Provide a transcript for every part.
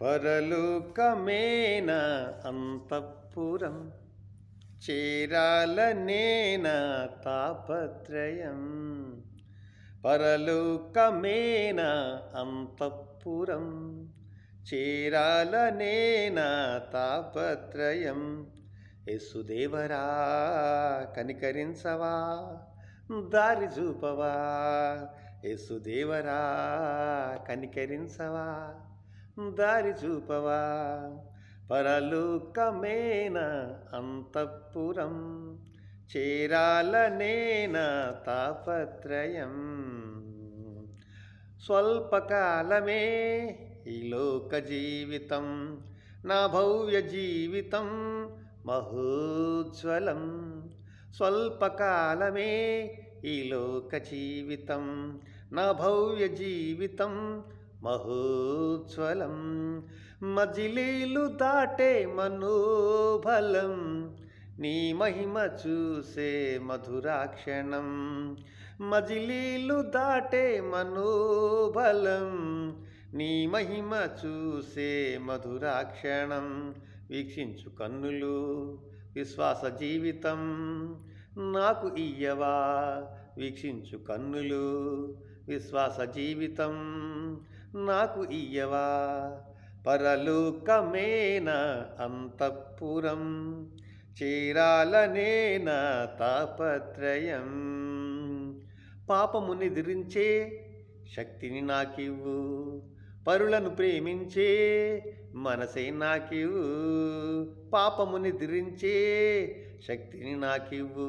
పరలోకమేన అంతఃపురం చేరాలనేన తాపత్రయం. పరలోకమేన అంతఃపురం చేరాలనేన తాపత్రయం. యేసుదేవరా కనికరించవా, దారి చూపవా. యేసుదేవరా కనికరించవా, దారి చూపవా. పరలోకమేన అంతఃపురం చేరాలనేన తాపత్రయం. స్వల్పకాలమే ఈ లోక జీవితం, నా భవ్య జీవితం మహోజ్వలం. స్వల్పకాలమే ఈ లోక జీవితం, నా భవ్య జీవితం మహోజ్వలం. మజిలీలు దాటే మనోబలం, నీ మహిమ చూసే మధురాక్షణం. మజిలీలు దాటే మనోబలం, నీ మహిమ చూసే మధురాక్షణం. వీక్షించు కన్నులు విశ్వాస జీవితం నాకు ఇయ్యవా. వీక్షించు కన్నులు విశ్వాస జీవితం నాకు ఇయ్యవా. పరలోకమేన అంతఃపురం చేరాలనేన తాపత్రయం. పాపముని ఎదిరించే శక్తిని నాకివ్వు, పరులను ప్రేమించే మనసే నాకివ్వు. పాపముని ఎదిరించే శక్తిని నాకివ్వు,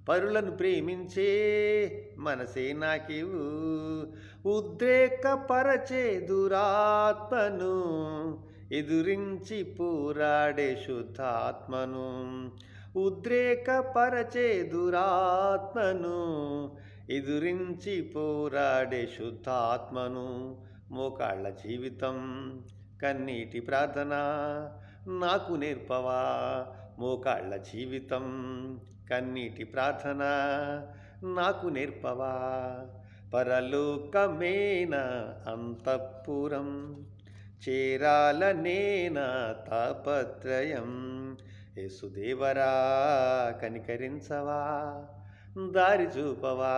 పరులను ప్రేమించే మనసే నాకివ్వు. ఉద్రేకపరచే దురాత్మను ఎదురించి పోరాడే శుద్ధాత్మను. ఉద్రేకపరచే దురాత్మను ఎదురించి పోరాడే శుద్ధాత్మను. మోకాళ్ళ జీవితం కన్నీటి ప్రార్థన నాకు నేర్పవా. మోకాళ్ళ జీవితం కన్నీటి ప్రార్థన నాకు నేర్పవా. పరలోకమేన అంతఃపురం చేరాలనేన తాపత్రయం. యేసుదేవరా కనికరించవా, దారి చూపవా.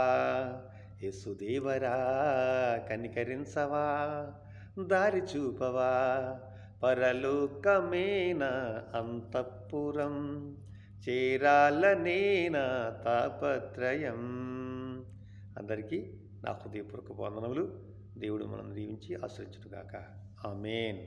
యేసుదేవరా కనికరించవా, దారి చూపవా. పరలోకమేన అంతఃపురం చేరాలనేన తాపత్రయం. అందరికీ నా హృదయపూర్వక వందనములు. దేవుడు మనం దీవించి ఆశీర్వదించుగాక. ఆమేన్.